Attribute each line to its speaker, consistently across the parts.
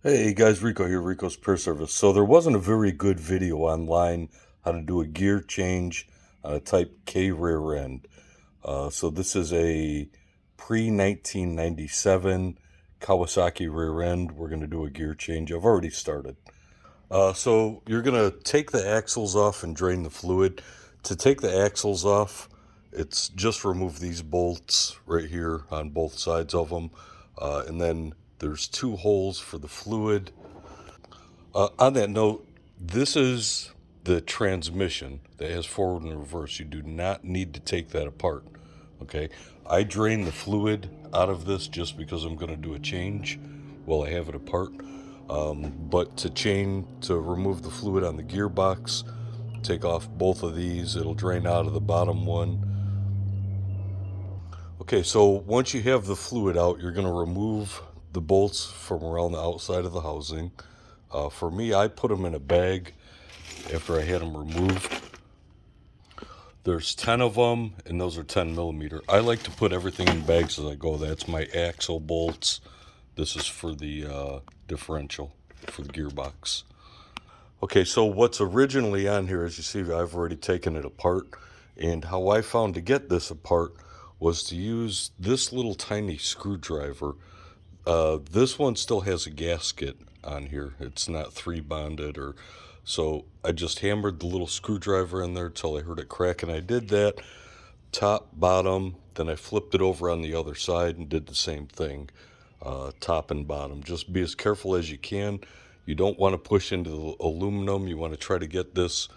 Speaker 1: Hey guys, Rico here, Rico's Repair Service. So there wasn't a very good video online how to do a gear change on a Type K rear end. So this is a pre-1997 Kawasaki rear end. We're going to do a gear change. I've already started. So you're going to take the axles off and drain the fluid. To take the axles off, it's just remove these bolts right here on both sides of them. And then there's two holes for the fluid. On that note, this is the transmission that has forward and reverse. You do not need to take that apart. Okay, I drain the fluid out of this just because I'm going to do a change while I have it apart. But to remove the fluid on the gearbox, take off both of these. It'll drain out of the bottom one. Okay, so once you have the fluid out, you're going to remove the bolts from around the outside of the housing. For me, I put them in a bag after I had them removed. There's 10 of them, and those are 10 millimeter. I like to put everything in bags as I go. That's my axle bolts. This is for the differential, for the gearbox. Okay, so what's originally on here, as you see, I've already taken it apart. And how I found to get this apart was to use this little tiny screwdriver. This one still has a gasket on here. It's not 3 bonded or so. I just hammered the little screwdriver in there till I heard it crack, and I did that top, bottom. Then I flipped it over on the other side and did the same thing, top and bottom. Just be as careful as you can. You don't want to push into the aluminum. You want to try to get this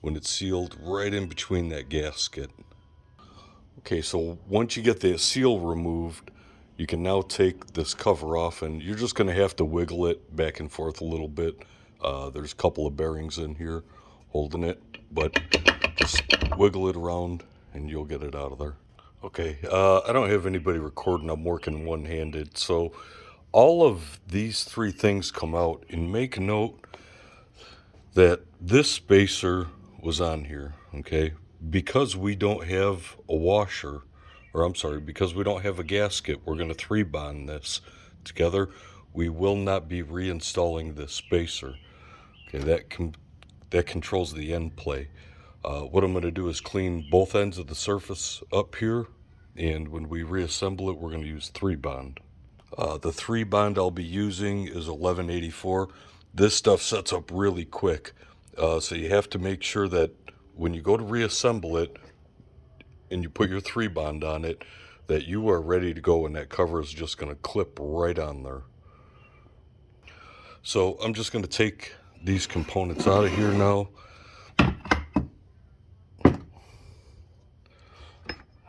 Speaker 1: when it's sealed right in between that gasket. Okay, so once you get the seal removed, you can now take this cover off, and you're just going to have to wiggle it back and forth a little bit. There's a couple of bearings in here holding it, but just wiggle it around and you'll get it out of there. Okay, I don't have anybody recording. I'm working one-handed. So all of these three things come out, and make note that this spacer was on here, okay? Because we don't have a washer, or I'm sorry, because we don't have a gasket, we're going to 3-bond this together. We will not be reinstalling this spacer. Okay, that controls the end play. What I'm going to do is clean both ends of the surface up here, and when we reassemble it, we're going to use 3-bond. The 3-bond I'll be using is 1184. This stuff sets up really quick, so you have to make sure that when you go to reassemble it and you put your 3-bond on it, that you are ready to go, and that cover is just going to clip right on there. So I'm just going to take these components out of here now.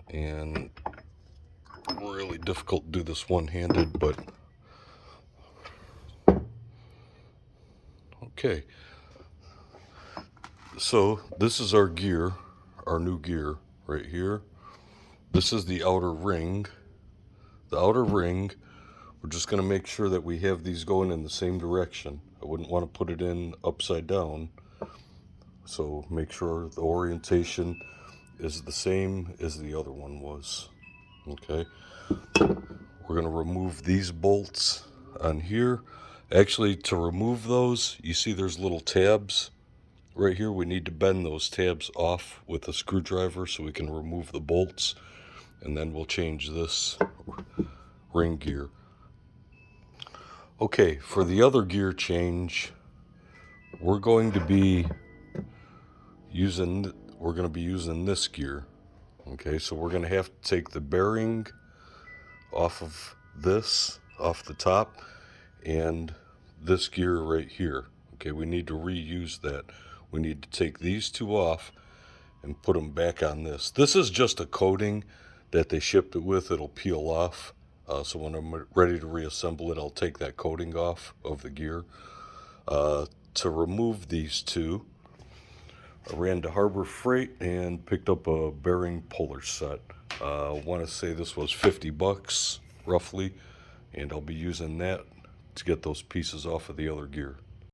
Speaker 1: And really difficult to do this one-handed, but okay. So this is our gear, our new gear right here. This is the outer ring. The outer ring, we're just going to make sure that we have these going in the same direction. I wouldn't want to put it in upside down. So make sure the orientation is the same as the other one was. Okay. We're going to remove these bolts on here. Actually, to remove those, you see there's little tabs right here. We need to bend those tabs off with a screwdriver so we can remove the bolts, and then we'll change this ring gear. Okay, for the other gear change, we're going to be using this gear. Okay, so we're going to have to take the bearing off of this, off the top, and this gear right here. Okay, we need to reuse that. We need to take these two off and put them back on this. This is just a coating that they shipped it with. It'll peel off. So when I'm ready to reassemble it, I'll take that coating off of the gear. To remove these two, I ran to Harbor Freight and picked up a bearing puller set. I want to say this was $50 roughly, and I'll be using that to get those pieces off of the other gear.